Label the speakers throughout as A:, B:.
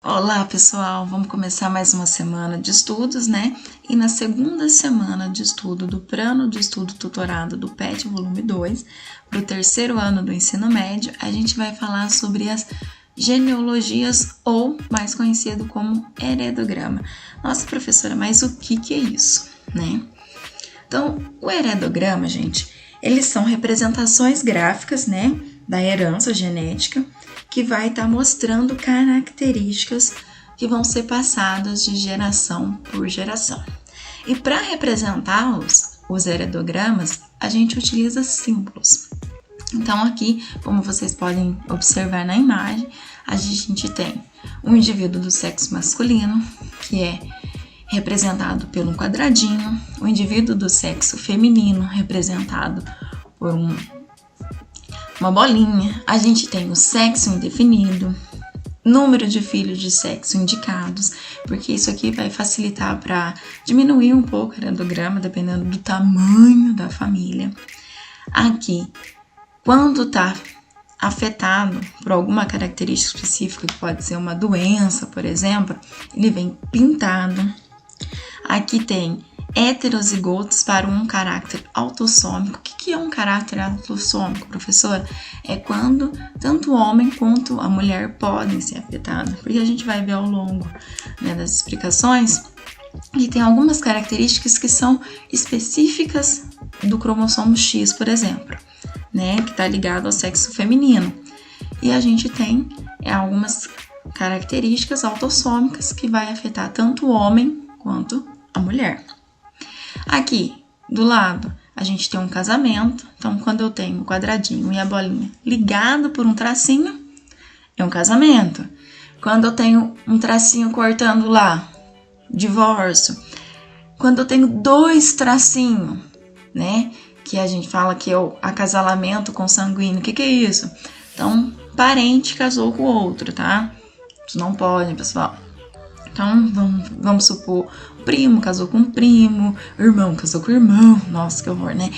A: Olá pessoal, vamos começar mais uma semana de estudos, né? E na segunda semana de estudo do Plano de Estudo Tutorado do PET Volume 2, para o terceiro ano do ensino médio, a gente vai falar sobre as genealogias ou mais conhecido como heredograma. Nossa professora, mas o que é isso, né? Então, o heredograma, gente, eles são representações gráficas, né, da herança genética, que vai estar mostrando características que vão ser passadas de geração por geração. E para representar os heredogramas, a gente utiliza símbolos. Então aqui, como vocês podem observar na imagem, a gente tem um indivíduo do sexo masculino, que é representado por um quadradinho, o indivíduo do sexo feminino, representado por uma bolinha. A gente tem o sexo indefinido, número de filhos de sexo indicados, porque isso aqui vai facilitar para diminuir um pouco o heredograma, dependendo do tamanho da família. Aqui, quando está afetado por alguma característica específica, que pode ser uma doença, por exemplo, ele vem pintado. Aqui tem heterozigotos para um caráter autossômico. O que é um caráter autossômico, professora? É quando tanto o homem quanto a mulher podem ser afetados, porque a gente vai ver ao longo, né, das explicações que tem algumas características que são específicas do cromossomo X, por exemplo, né, que está ligado ao sexo feminino. E a gente tem algumas características autossômicas que vai afetar tanto o homem quanto a mulher. Aqui, do lado, a gente tem um casamento. Então, quando eu tenho o quadradinho e a bolinha ligado por um tracinho, é um casamento. Quando eu tenho um tracinho cortando lá, divórcio. Quando eu tenho dois tracinhos, né, que a gente fala que é o acasalamento consanguíneo. O que é isso? Então, parente casou com o outro, tá? Isso não pode, pessoal. Então, vamos supor, o primo casou com o primo, o irmão casou com o irmão. Nossa, que horror, né?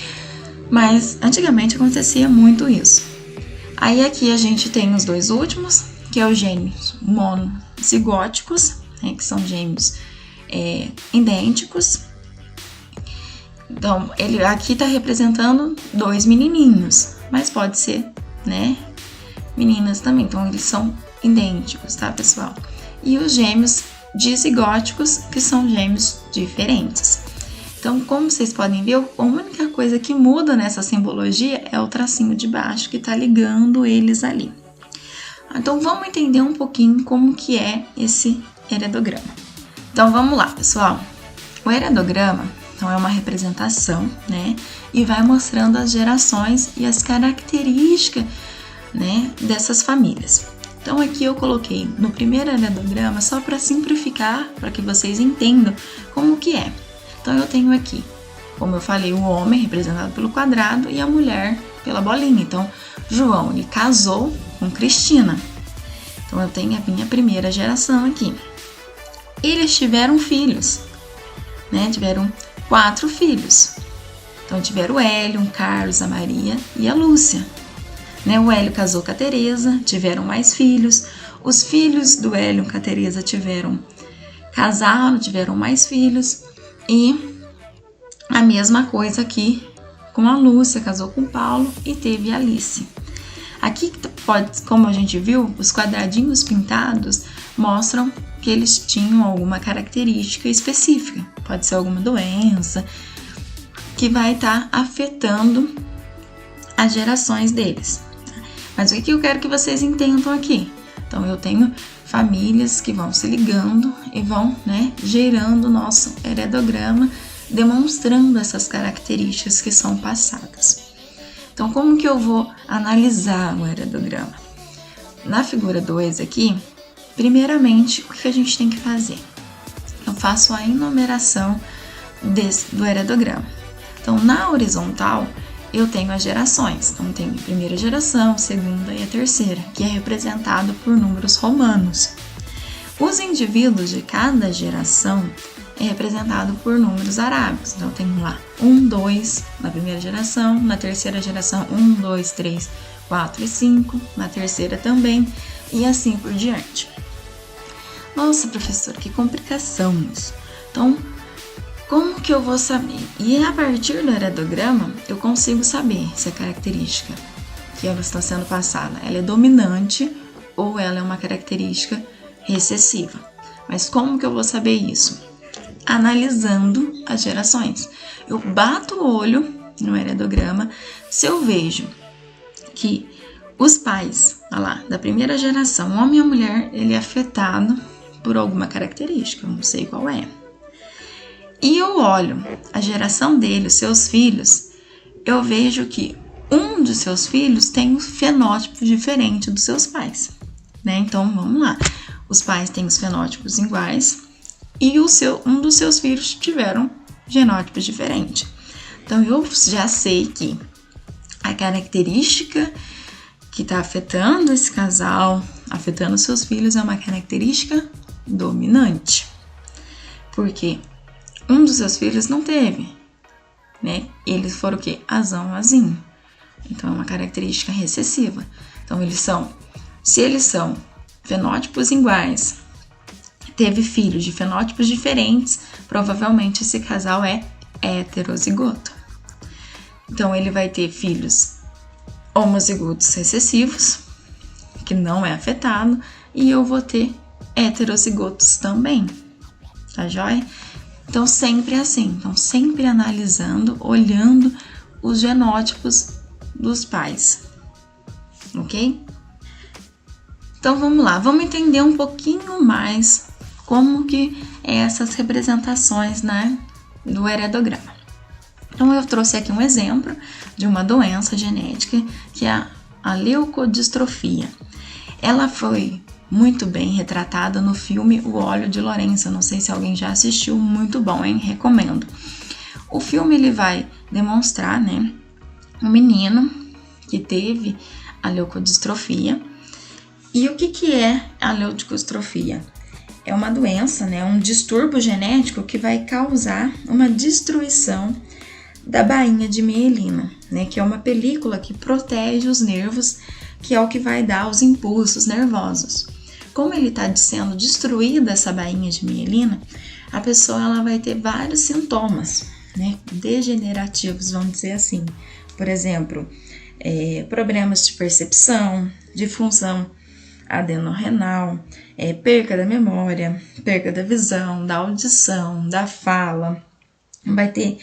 A: Mas, antigamente acontecia muito isso. Aí, aqui a gente tem os dois últimos, que é os gêmeos monozigóticos, né, que são gêmeos idênticos. Então, ele aqui está representando dois menininhos, mas pode ser, né, meninas também. Então, eles são idênticos, tá, pessoal? E os gêmeos dizigóticos, que são gêmeos diferentes. Então, como vocês podem ver, a única coisa que muda nessa simbologia é o tracinho de baixo que está ligando eles ali. Então, vamos entender um pouquinho como que é esse heredograma. Então, vamos lá, pessoal. O heredograma, então, é uma representação, né, e vai mostrando as gerações e as características, né, dessas famílias. Então, aqui eu coloquei no primeiro heredograma só para simplificar, para que vocês entendam como que é. Então, eu tenho aqui, como eu falei, o homem representado pelo quadrado e a mulher pela bolinha. Então, João, ele casou com Cristina. Então, eu tenho a minha primeira geração aqui. Eles tiveram filhos, né? Tiveram 4 filhos. Então, tiveram o Hélio, o Carlos, a Maria e a Lúcia. Né, o Hélio casou com a Teresa, tiveram mais filhos. Os filhos do Hélio com a Teresa casaram, tiveram mais filhos. E a mesma coisa aqui com a Lúcia, casou com o Paulo e teve a Alice. Aqui, como a gente viu, os quadradinhos pintados mostram que eles tinham alguma característica específica. Pode ser alguma doença que vai estar afetando as gerações deles. Mas o que eu quero que vocês entendam aqui? Então, eu tenho famílias que vão se ligando e vão, né, gerando o nosso heredograma, demonstrando essas características que são passadas. Então, como que eu vou analisar o heredograma? Na figura 2 aqui, primeiramente, o que a gente tem que fazer? Eu faço a enumeração do heredograma. Então, na horizontal, eu tenho as gerações. Então, tenho a primeira geração, a segunda e a terceira, que é representado por números romanos. Os indivíduos de cada geração é representado por números arábicos. Então, eu tenho lá 1, 2 na primeira geração, na terceira geração 1, 2, 3, 4 e 5, na terceira também, e assim por diante. Nossa, professora, que complicação isso. Então, como que eu vou saber? E a partir do heredograma, eu consigo saber se a característica que ela está sendo passada, ela é dominante ou ela é uma característica recessiva. Mas como que eu vou saber isso? Analisando as gerações. Eu bato o olho no heredograma, se eu vejo que os pais, olha lá, da primeira geração, homem e mulher, ele é afetado por alguma característica, eu não sei qual é. E eu olho a geração dele, os seus filhos, eu vejo que um dos seus filhos tem um fenótipo diferente dos seus pais, né? Então, vamos lá. Os pais têm os fenótipos iguais e um dos seus filhos tiveram genótipos diferentes. Então, eu já sei que a característica que está afetando esse casal, afetando seus filhos, é uma característica dominante. Porque um dos seus filhos não teve, né? Eles foram o quê? Azão, azinho. Então, é uma característica recessiva. Então, se eles são fenótipos iguais, teve filhos de fenótipos diferentes, provavelmente esse casal é heterozigoto. Então, ele vai ter filhos homozigotos recessivos, que não é afetado, e eu vou ter heterozigotos também, tá joia? Então, sempre assim, sempre analisando, olhando os genótipos dos pais, ok? Então, vamos lá, vamos entender um pouquinho mais como que é essas representações, né, do heredograma. Então, eu trouxe aqui um exemplo de uma doença genética, que é a leucodistrofia. Ela foi muito bem retratada no filme O Óleo de Lorenzo. Não sei se alguém já assistiu, muito bom, hein? Recomendo. O filme ele vai demonstrar, né, um menino que teve a leucodistrofia. E o que é a leucodistrofia? É uma doença, né, um distúrbio genético que vai causar uma destruição da bainha de mielina, né, que é uma película que protege os nervos, que é o que vai dar os impulsos nervosos. Como ele está sendo destruída essa bainha de mielina, a pessoa ela vai ter vários sintomas, né, degenerativos, vamos dizer assim. Por exemplo, problemas de percepção, de função adenorrenal, perca da memória, perca da visão, da audição, da fala, vai ter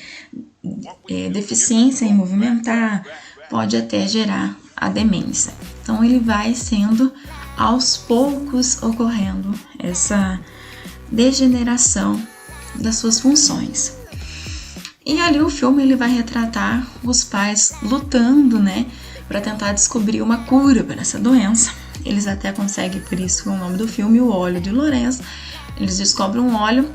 A: deficiência em movimentar, pode até gerar a demência. Então, ele vai sendo aos poucos ocorrendo essa degeneração das suas funções. E ali o filme ele vai retratar os pais lutando, né, para tentar descobrir uma cura para essa doença. Eles até conseguem, por isso o nome do filme, O Óleo de Lorenzo. Eles descobrem um óleo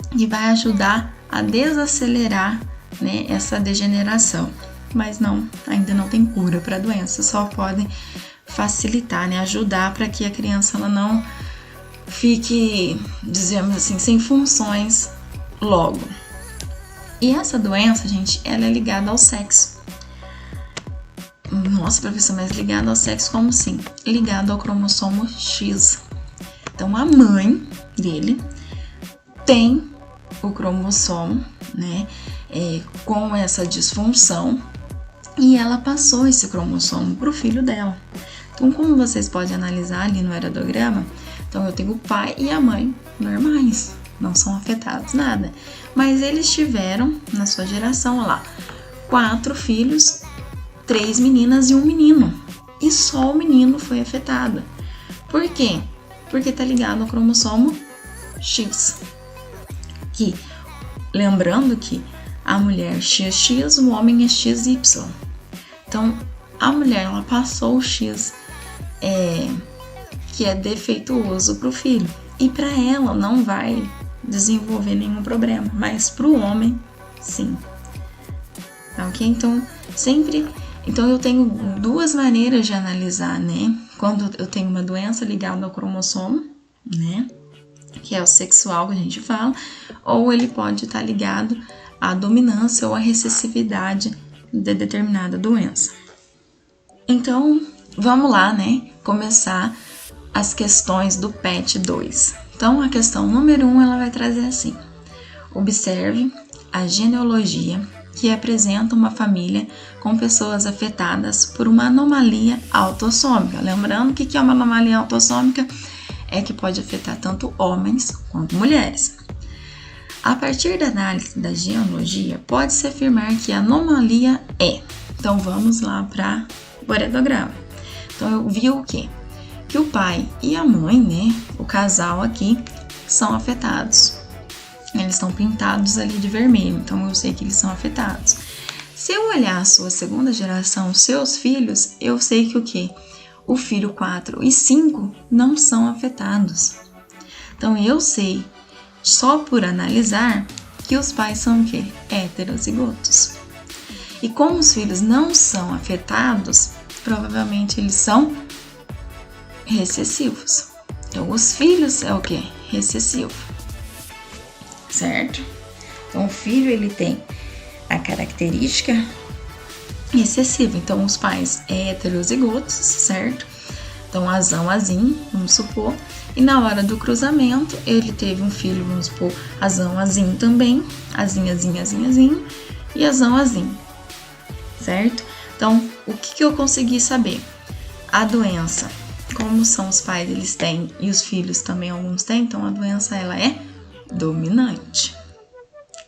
A: que vai ajudar a desacelerar, né, essa degeneração. Mas ainda não tem cura para a doença, só podem facilitar, né, ajudar para que a criança ela não fique, dizemos assim, sem funções logo. E essa doença, gente, ela é ligada ao sexo. Nossa, professor, mas ligado ao sexo como assim? Ligado ao cromossomo X. Então, a mãe dele tem o cromossomo, né, com essa disfunção, e ela passou esse cromossomo para o filho dela. Então, como vocês podem analisar ali no heredograma, então eu tenho o pai e a mãe normais, não são afetados nada. Mas eles tiveram, na sua geração, olha lá, 4 filhos, 3 meninas e 1 menino. E só o menino foi afetado. Por quê? Porque tá ligado ao cromossomo X. Que, lembrando que a mulher é XX, o homem é XY. Então, a mulher ela passou o X que é defeituoso para o filho. E para ela não vai desenvolver nenhum problema, mas para o homem, sim. Tá ok? Então, eu tenho 2 maneiras de analisar, né? Quando eu tenho uma doença ligada ao cromossomo, né? Que é o sexual que a gente fala, ou ele pode estar ligado à dominância ou à recessividade de determinada doença. Então, vamos lá, né? Começar as questões do PET 2. Então, a questão número 1, ela vai trazer assim: observe a genealogia que apresenta uma família com pessoas afetadas por uma anomalia autossômica. Lembrando que é uma anomalia autossômica? É que pode afetar tanto homens quanto mulheres. A partir da análise da genealogia, pode-se afirmar que a anomalia é. Então, vamos lá para o heredograma. Então, eu vi o quê? Que o pai e a mãe, né, o casal aqui, são afetados. Eles estão pintados ali de vermelho, então eu sei que eles são afetados. Se eu olhar a sua segunda geração, seus filhos, eu sei que o quê? O filho 4 e 5 não são afetados. Então, eu sei, só por analisar, que os pais são o quê? Heterozigotos. E como os filhos não são afetados, provavelmente eles são recessivos. Então, os filhos é o quê? Recessivo. Certo? Então, o filho, ele tem a característica recessiva. Então, os pais heterozigotos, certo? Então, azão, azinho, vamos supor. E na hora do cruzamento, ele teve um filho, vamos supor, azão, azinho também. Azinho, azinho, azinho, azinho. E azão, azinho. Certo? Então, o que eu consegui saber? A doença, como são os pais, eles têm, e os filhos também alguns têm, então a doença, ela é dominante.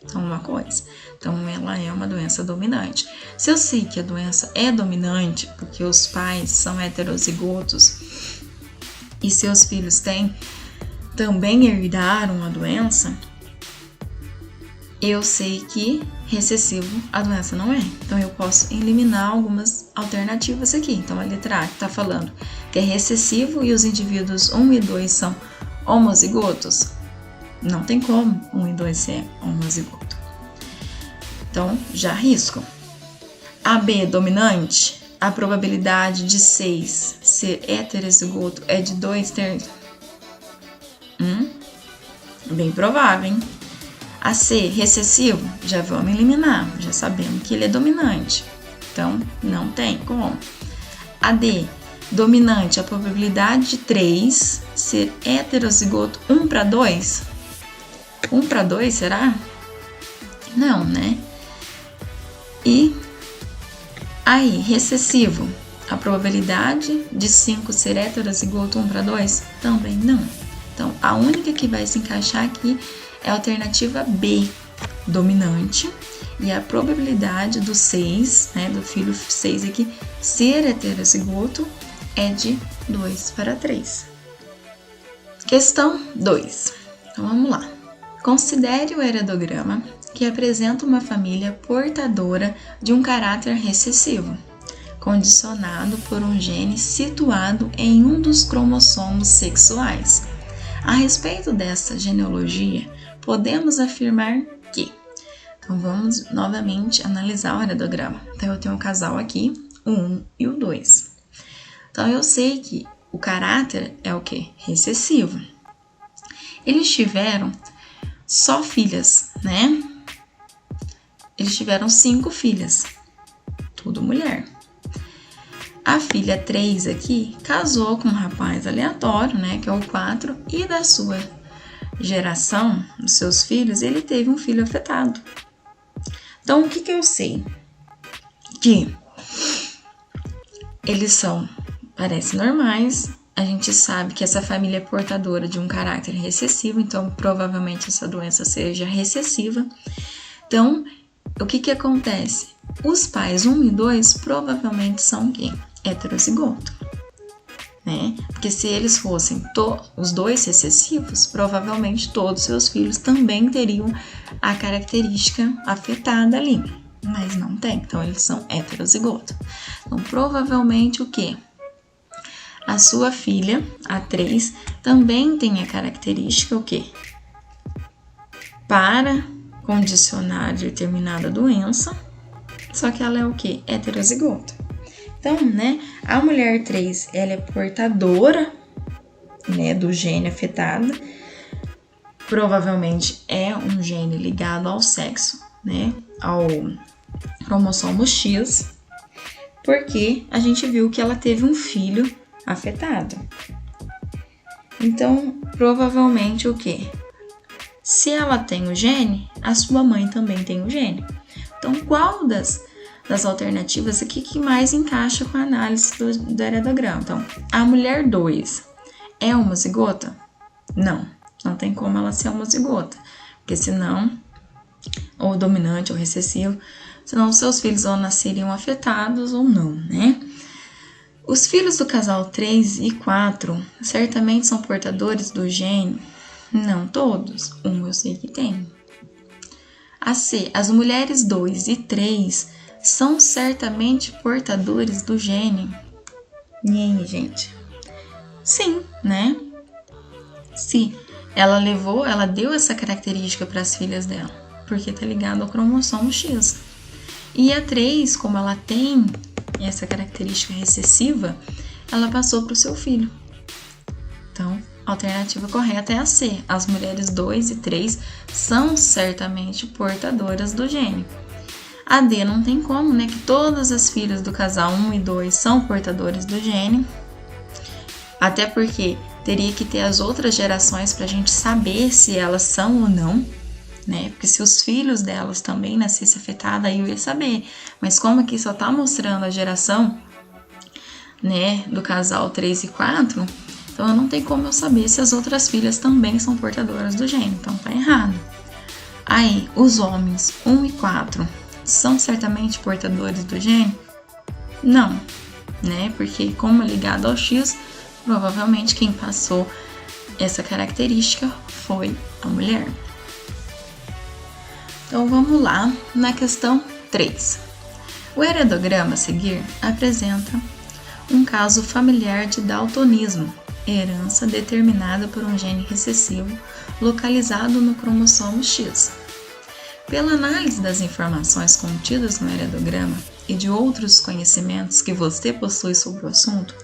A: Então, uma coisa. Então, ela é uma doença dominante. Se eu sei que a doença é dominante, porque os pais são heterozigotos e seus filhos também herdaram a doença, eu sei que recessivo a doença não é. Então, eu posso eliminar algumas alternativas aqui. Então, a letra A está falando que é recessivo e os indivíduos 1 e 2 são homozigotos. Não tem como 1 e 2 ser homozigoto. Então, já risco. A B, dominante, a probabilidade de 6 ser heterozigoto é de 2/3. Bem provável, hein? A C, recessivo, já vamos eliminar, já sabemos que ele é dominante. Então, não tem como. A D, dominante, a probabilidade de 3 ser heterozigoto 1/2. 1/2, será? Não, né? E aí, recessivo, a probabilidade de 5 ser heterozigoto 1/2? Também não. Então, a única que vai se encaixar aqui é a alternativa B, dominante, e a probabilidade do 6, né, do filho 6 aqui, ser heterozigoto é de 2/3. Questão 2. Então, vamos lá. Considere o heredograma que apresenta uma família portadora de um caráter recessivo, condicionado por um gene situado em um dos cromossomos sexuais. A respeito dessa genealogia, podemos afirmar que... Então, vamos novamente analisar o heredograma. Então, eu tenho um casal aqui, o 1 e o 2. Então, eu sei que o caráter é o quê? Recessivo. Eles tiveram só filhas, né? Eles tiveram 5 filhas, tudo mulher. A filha 3 aqui casou com um rapaz aleatório, né? Que é o 4, e da sua geração, dos seus filhos, ele teve um filho afetado. Então, o que eu sei? Que eles parecem normais. A gente sabe que essa família é portadora de um caráter recessivo, então provavelmente essa doença seja recessiva. Então, o que acontece? Os pais 1 e 2 provavelmente são o quê? Heterozigoto, né? Porque se eles fossem os dois recessivos, provavelmente todos seus filhos também teriam a característica afetada ali, mas não tem, então eles são heterozigoto. Então, provavelmente o quê? A sua filha, a 3, também tem a característica o quê? Para condicionar determinada doença, só que ela é o quê? Heterozigoto. Então, né, a mulher 3, ela é portadora, né, do gene afetado. Provavelmente é um gene ligado ao sexo, né, ao cromossomo X, porque a gente viu que ela teve um filho afetado. Então, provavelmente o quê? Se ela tem o gene, a sua mãe também tem o gene. Então, qual das alternativas aqui que mais encaixa com a análise do heredograma? Então, a mulher 2 é homozigota? Não tem como ela ser homozigota, porque senão, ou dominante ou recessivo, senão seus filhos ou nasceriam afetados ou não, né? Os filhos do casal 3 e 4 certamente são portadores do gene? Não todos, eu sei que tem. A C, as mulheres 2 e 3 são certamente portadores do gene? E aí, gente? Sim, né? Se ela deu essa característica para as filhas dela, porque tá ligado ao cromossomo X. E a 3, como ela tem essa característica recessiva, ela passou para o seu filho. Então, a alternativa correta é a C. As mulheres 2 e 3 são certamente portadoras do gene. A D não tem como, né? Que todas as filhas do casal 1 e 2 são portadores do gene. Até porque teria que ter as outras gerações para a gente saber se elas são ou não, né? Porque se os filhos delas também nascessem afetados, aí eu ia saber. Mas como aqui só tá mostrando a geração, né, do casal 3 e 4, então eu não tenho como eu saber se as outras filhas também são portadoras do gene. Então tá errado. Aí, os homens 1 e 4 são certamente portadores do gene? Não, né? Porque como é ligado ao X, provavelmente quem passou essa característica foi a mulher. Então vamos lá na questão 3. O heredograma a seguir apresenta um caso familiar de daltonismo, herança determinada por um gene recessivo localizado no cromossomo X. Pela análise das informações contidas no heredograma e de outros conhecimentos que você possui sobre o assunto,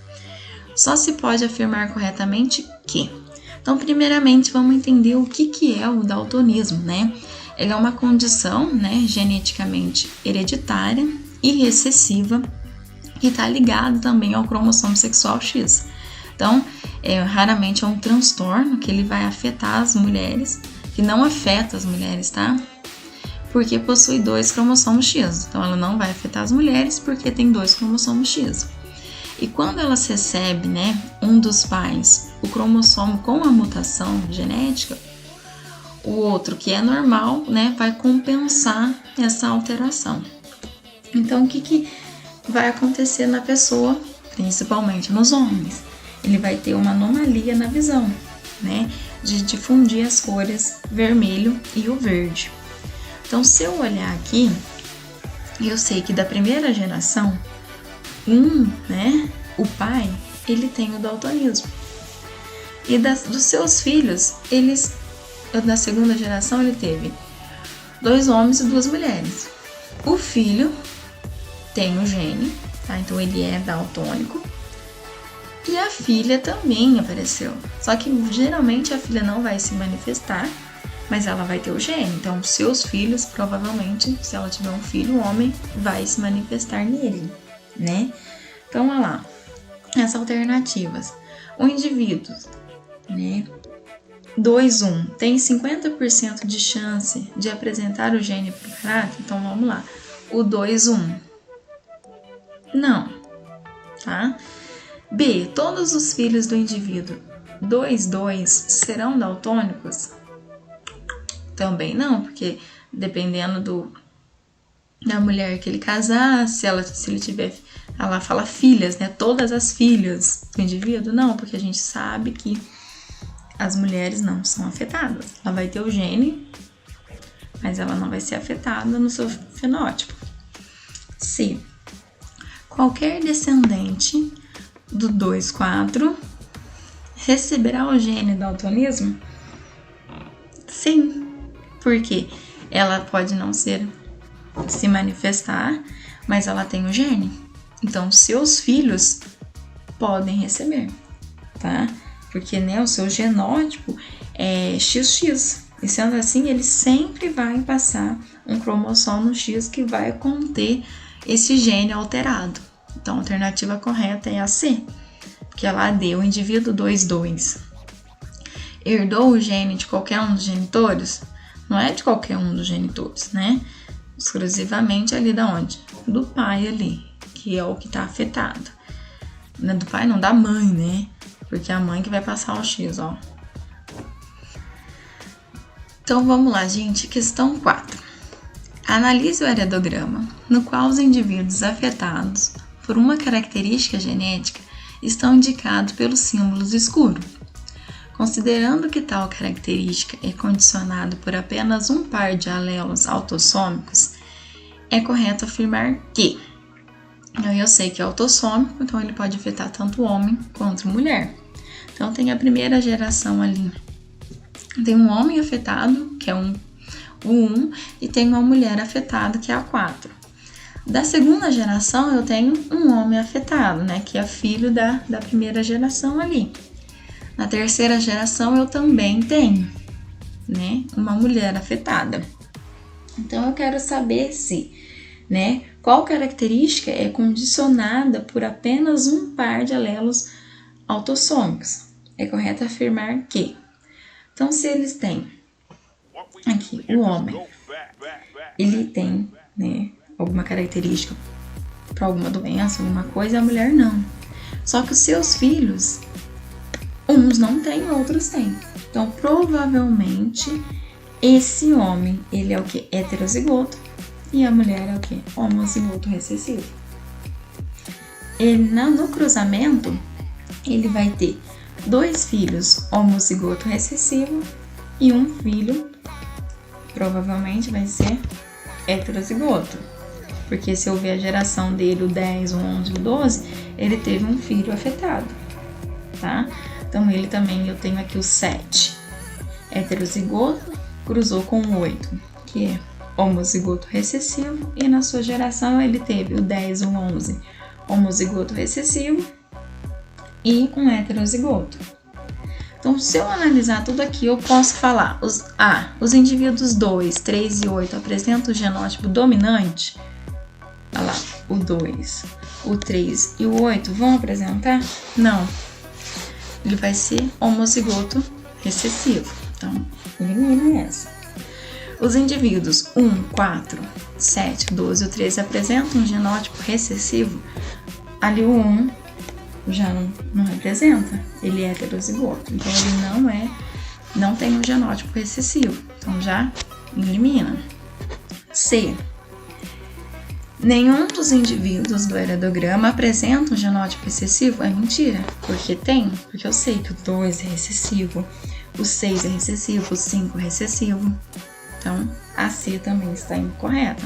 A: só se pode afirmar corretamente que. Então, primeiramente, vamos entender o que é o daltonismo, né? Ele é uma condição, né, geneticamente hereditária e recessiva que está ligado também ao cromossomo sexual X. Então, raramente é um transtorno que ele vai afetar as mulheres, que não afeta as mulheres, tá? Porque possui 2 cromossomos X. Então, ela não vai afetar as mulheres porque tem 2 cromossomos X. E quando elas recebem, né, um dos pais, o cromossomo com a mutação genética, o outro, que é normal, né, vai compensar essa alteração. Então, o que vai acontecer na pessoa, principalmente nos homens? Ele vai ter uma anomalia na visão, né, de difundir as cores vermelho e o verde. Então, se eu olhar aqui, eu sei que da primeira geração, né, o pai, ele tem o daltonismo. E dos seus filhos, na segunda geração, ele teve 2 homens e 2 mulheres. O filho tem o gene, tá? Então ele é daltônico. E a filha também apareceu. Só que geralmente a filha não vai se manifestar, mas ela vai ter o gene. Então, seus filhos, provavelmente, se ela tiver um filho homem, vai se manifestar nele, né? Então, olha lá. As alternativas. O indivíduo, né? 2-1 tem 50% de chance de apresentar o gene preparado. Então, vamos lá. O 2-1. Não, tá? B. Todos os filhos do indivíduo 2-2 serão daltônicos? Também não, porque dependendo da mulher que ele casar, se ele tiver, ela fala filhas, né? Todas as filhas do indivíduo? Não, porque a gente sabe que as mulheres não são afetadas. Ela vai ter o gene, mas ela não vai ser afetada no seu fenótipo. C. Qualquer descendente do 2-4 receberá o gene daltonismo? Sim, porque ela pode não se manifestar, mas ela tem o gene. Então, seus filhos podem receber, tá? Porque, né, o seu genótipo é XX. E sendo assim, ele sempre vai passar um cromossomo X que vai conter esse gene alterado. Então, a alternativa correta é a C, porque ela deu o indivíduo 2-2. herdou o gene de qualquer um dos genitores? Não é de qualquer um dos genitores, né? Exclusivamente ali da onde? Do pai ali, que é o que tá afetado. Não é do pai, não, da mãe, né? Porque é a mãe que vai passar o X, ó. Então vamos lá, gente. Questão 4. Analise o heredograma, no qual os indivíduos afetados por uma característica genética estão indicados pelos símbolos escuros. Considerando que tal característica é condicionada por apenas um par de alelos autossômicos, é correto afirmar que eu sei que é autossômico, então ele pode afetar tanto homem quanto mulher. Então tem a primeira geração ali. Tem um homem afetado, que é o 1, e tem uma mulher afetada, que é a 4. Da segunda geração eu tenho um homem afetado, né, que é filho da primeira geração ali. Na terceira geração eu também tenho, né, uma mulher afetada. Então eu quero saber se, né, qual característica é condicionada por apenas um par de alelos autossômicos. É correto afirmar que. Então se eles têm aqui o homem, ele tem, né, alguma característica para alguma doença, alguma coisa, a mulher não. Só que os seus filhos, uns não têm, outros têm. Então, provavelmente, esse homem, ele é o que? Heterozigoto. E a mulher é o que? Homozigoto recessivo. E no cruzamento, ele vai ter 2 filhos homozigoto recessivo e um filho, provavelmente, vai ser heterozigoto. Porque se eu ver a geração dele, o 10, o 11, o 12, ele teve um filho afetado, tá? Então, ele também, eu tenho aqui o 7, heterozigoto, cruzou com o 8, que é homozigoto recessivo, e na sua geração ele teve o 10, o 11, homozigoto recessivo e um heterozigoto. Então, se eu analisar tudo aqui, eu posso falar, os indivíduos 2, 3 e 8 apresentam o genótipo dominante. Olha lá, o 2, o 3 e o 8 vão apresentar? Não. Ele vai ser homozigoto recessivo. Então, elimina essa. Os indivíduos 1, 4, 7, 12 e 13 apresentam um genótipo recessivo. Ali o 1 já não representa, ele é heterozigoto. Então, ele não tem um genótipo recessivo. Então, já elimina. C. Nenhum dos indivíduos do heredograma apresenta um genótipo recessivo? É mentira, porque tem, porque eu sei que o 2 é recessivo, o 6 é recessivo, o 5 é recessivo. Então, a C também está incorreta.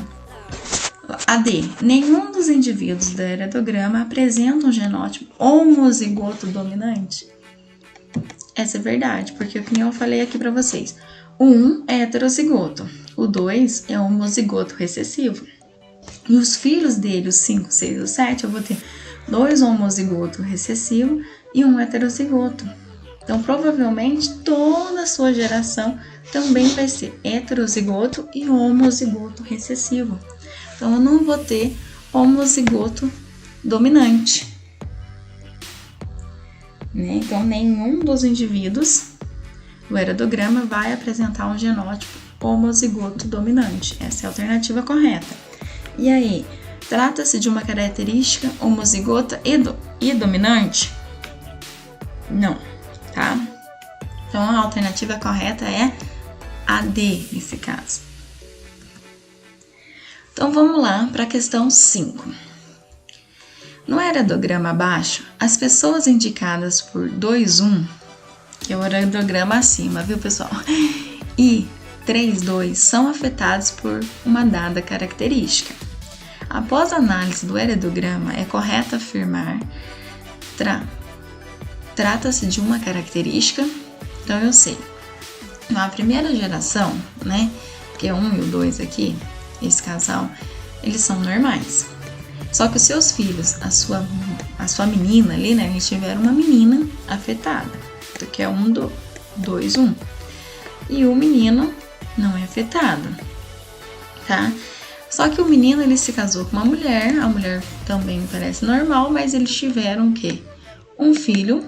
A: A D. Nenhum dos indivíduos do heredograma apresenta um genótipo homozigoto dominante? Essa é verdade, porque o que eu falei aqui para vocês. O 1 é heterozigoto, o 2 é homozigoto recessivo. E os filhos dele, os 5, 6 e o 7, eu vou ter 2 homozigoto recessivo e um heterozigoto. Então, provavelmente, toda a sua geração também vai ser heterozigoto e homozigoto recessivo. Então, eu não vou ter homozigoto dominante, né? Então, nenhum dos indivíduos do heredograma vai apresentar um genótipo homozigoto dominante. Essa é a alternativa correta. E aí, trata-se de uma característica homozigota e dominante? Não, tá? Então, a alternativa correta é a D, nesse caso. Então, vamos lá para a questão 5. No heredograma abaixo, as pessoas indicadas por 2,1, que é o heredograma acima, viu, pessoal? E 3,2 são afetados por uma dada característica. Após a análise do heredograma, é correto afirmar trata-se de uma característica. Então, eu sei, na primeira geração, né, que é o 1 e o 2 aqui, esse casal, eles são normais. Só que os seus filhos, a sua menina ali, né, eles tiveram uma menina afetada, que é 1, 2, 1. E o menino não é afetado, tá? Só que o menino, ele se casou com uma mulher, a mulher também parece normal, mas eles tiveram o quê? Um filho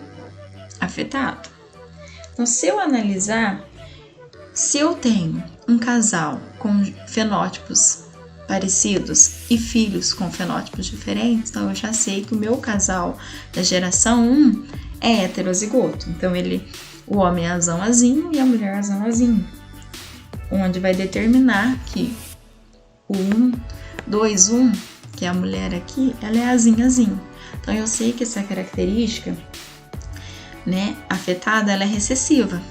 A: afetado. Então, se eu analisar, se eu tenho um casal com fenótipos parecidos e filhos com fenótipos diferentes, então eu já sei que o meu casal da geração 1 é heterozigoto. Então, o homem é azão azinho e a mulher é azão azinho, onde vai determinar que o 1, que é a mulher aqui, ela é azinho azinho. Então, eu sei que essa característica, né, afetada, ela é recessiva.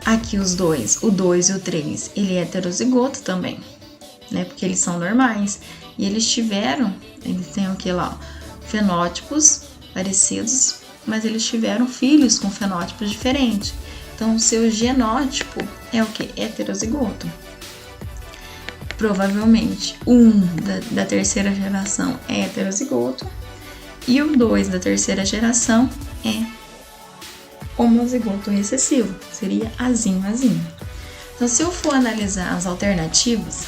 A: Aqui os dois, o 2 e o 3, ele é heterozigoto também, né, porque eles são normais. E eles têm o que lá? Fenótipos parecidos, mas eles tiveram filhos com fenótipos diferentes. Então, o seu genótipo é o que? Heterozigoto. Provavelmente, o 1 da terceira geração é heterozigoto e o 2 da terceira geração é homozigoto recessivo, seria azinho, azinho. Então, se eu for analisar as alternativas,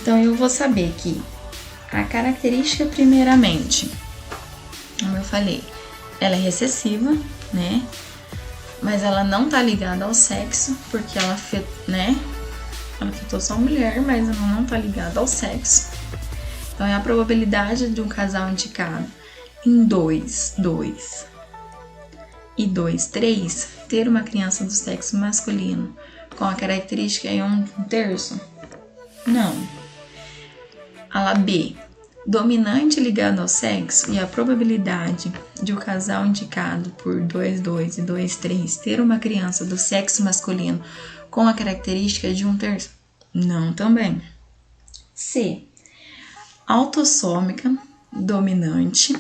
A: então eu vou saber que a característica, primeiramente, como eu falei, ela é recessiva, né? Mas ela não tá ligada ao sexo, porque ela afetou só a mulher, mas ela não tá ligada ao sexo. Então, é a probabilidade de um casal indicado em 2 e 2, 3 ter uma criança do sexo masculino com a característica em 1/3? Não. A lá B, dominante ligado ao sexo, e a probabilidade de o casal indicado por 2, 2 e 2, 3 ter uma criança do sexo masculino com a característica de 1/3? Não também. C, autossômica, dominante,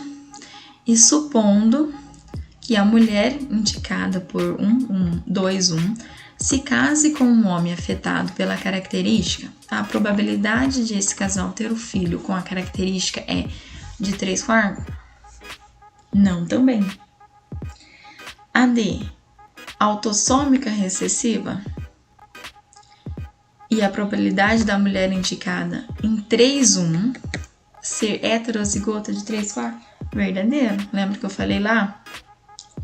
A: e supondo que a mulher indicada por 2, 1 se case com um homem afetado pela característica, a probabilidade de esse casal ter o filho com a característica é de 3/4? Não também. A D, autossômica recessiva, e a probabilidade da mulher indicada em 3, 1 ser heterozigota de 3/4? Verdadeiro. Lembra que eu falei lá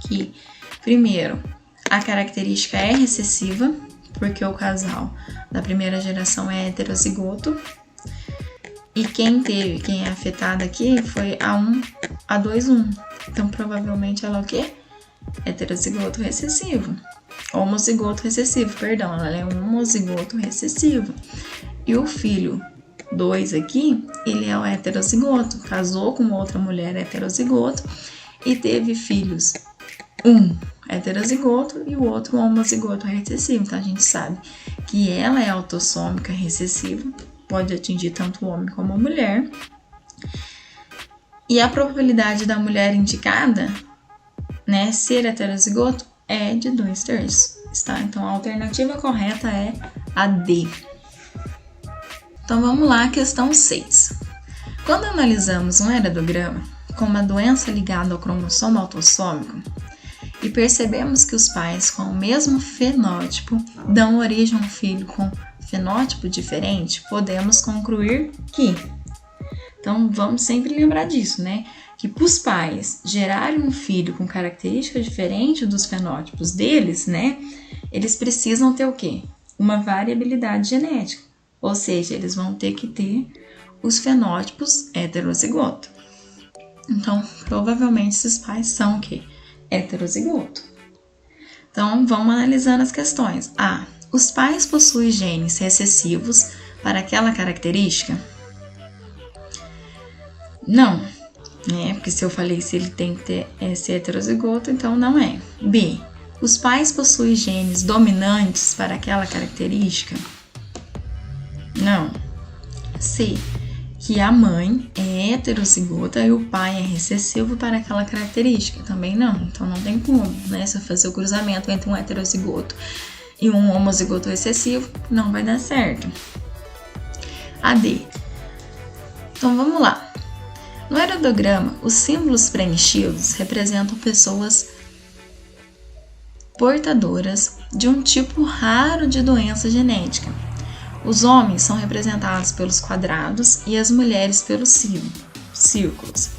A: que, primeiro, a característica é recessiva, porque o casal da primeira geração é heterozigoto, e quem é afetada aqui foi a 2, 1. Então, provavelmente ela é o quê? Heterozigoto recessivo. Homozigoto recessivo, perdão, ela é um homozigoto recessivo. E o filho 2 aqui, ele é o heterozigoto, casou com outra mulher heterozigoto e teve filhos. Um heterozigoto e o outro homozigoto recessivo. Então, a gente sabe que ela é autossômica recessiva, pode atingir tanto o homem como a mulher. E a probabilidade da mulher indicada, né, ser heterozigoto é de 2/3, tá? Então, a alternativa correta é a D. Então, vamos lá, questão 6. Quando analisamos um heredograma com uma doença ligada ao cromossomo autossômico e percebemos que os pais com o mesmo fenótipo dão origem a um filho com fenótipo diferente, podemos concluir que... Então, vamos sempre lembrar disso, né? Que para os pais gerarem um filho com características diferentes dos fenótipos deles, né? Eles precisam ter o quê? Uma variabilidade genética. Ou seja, eles vão ter que ter os fenótipos heterozigoto. Então, provavelmente esses pais são o quê? Heterozigoto. Então, vamos analisando as questões. A. Os pais possuem genes recessivos para aquela característica? Não, né? Porque se eu falei se ele tem que ter ser heterozigoto, então não é. B. Os pais possuem genes dominantes para aquela característica? Não. C. Que a mãe é heterozigota e o pai é recessivo para aquela característica? Também não. Então não tem como, né? Se eu fazer o cruzamento entre um heterozigoto e um homozigoto recessivo, não vai dar certo. A D. Então vamos lá. No heredograma, os símbolos preenchidos representam pessoas portadoras de um tipo raro de doença genética. Os homens são representados pelos quadrados e as mulheres pelos círculos.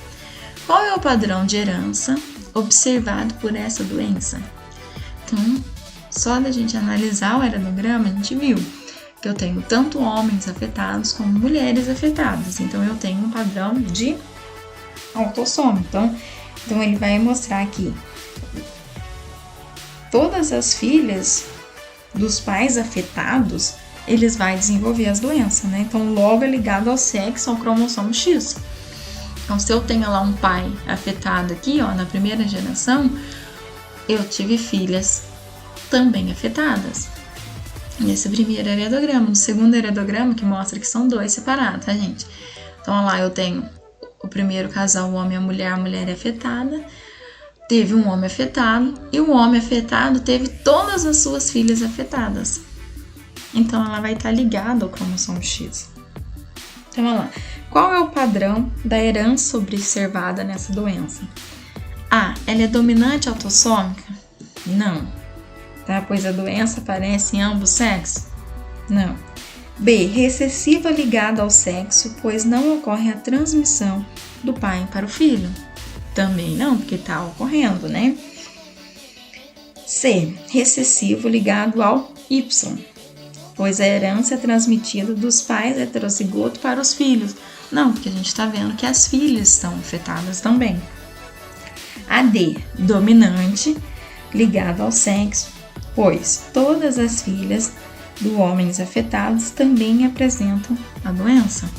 A: Qual é o padrão de herança observado por essa doença? Então, só da gente analisar o heredograma, a gente viu que eu tenho tanto homens afetados como mulheres afetadas. Então, eu tenho um padrão de autossoma. Então ele vai mostrar aqui todas as filhas dos pais afetados, eles vão desenvolver as doenças, né? Então, logo é ligado ao sexo, ao cromossomo X. Então, se eu tenho lá um pai afetado aqui, ó, na primeira geração, eu tive filhas também afetadas. Nesse primeiro heredograma. No segundo heredograma, que mostra que são 2 separados, tá, gente? Então, ó lá, eu tenho o primeiro casal, o homem e a mulher é afetada. Teve um homem afetado, e o homem afetado teve todas as suas filhas afetadas. Então, ela vai estar ligada ao cromossomo X. Então, vamos lá. Qual é o padrão da herança observada nessa doença? A. Ela é dominante autossômica? Não. Tá? Pois a doença aparece em ambos sexos? Não. B. Recessiva ligada ao sexo, pois não ocorre a transmissão do pai para o filho? Também não, porque está ocorrendo, né? C. Recessivo ligado ao Y, pois a herança é transmitida dos pais heterozigotos para os filhos. Não, porque a gente está vendo que as filhas estão afetadas também. A D. Dominante ligado ao sexo, pois todas as filhas dos homens afetados também apresentam a doença.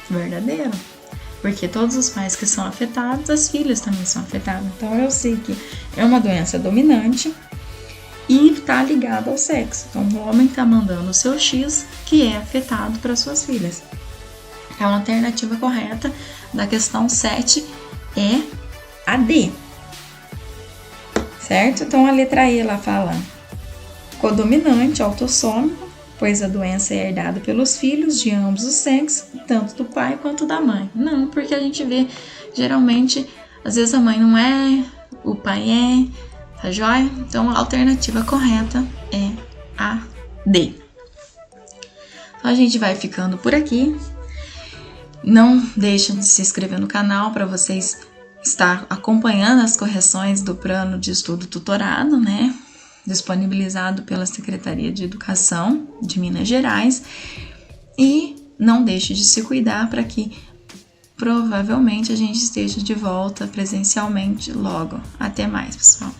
A: Verdadeiro. Porque todos os pais que são afetados, as filhas também são afetadas. Então, eu sei que é uma doença dominante e está ligada ao sexo. Então, o homem está mandando o seu X, que é afetado para suas filhas. Então, a alternativa correta da questão 7 é a D. Certo? Então, a letra E, ela fala codominante, autossômico, pois a doença é herdada pelos filhos de ambos os sexos, tanto do pai quanto da mãe. Não, porque a gente vê, geralmente, às vezes a mãe não é, o pai é, tá joia? Então, a alternativa correta é a D. Então, a gente vai ficando por aqui. Não deixem de se inscrever no canal para vocês estar acompanhando as correções do plano de estudo tutorado, né? Disponibilizado pela Secretaria de Educação de Minas Gerais. E não deixe de se cuidar para que provavelmente a gente esteja de volta presencialmente logo. Até mais, pessoal!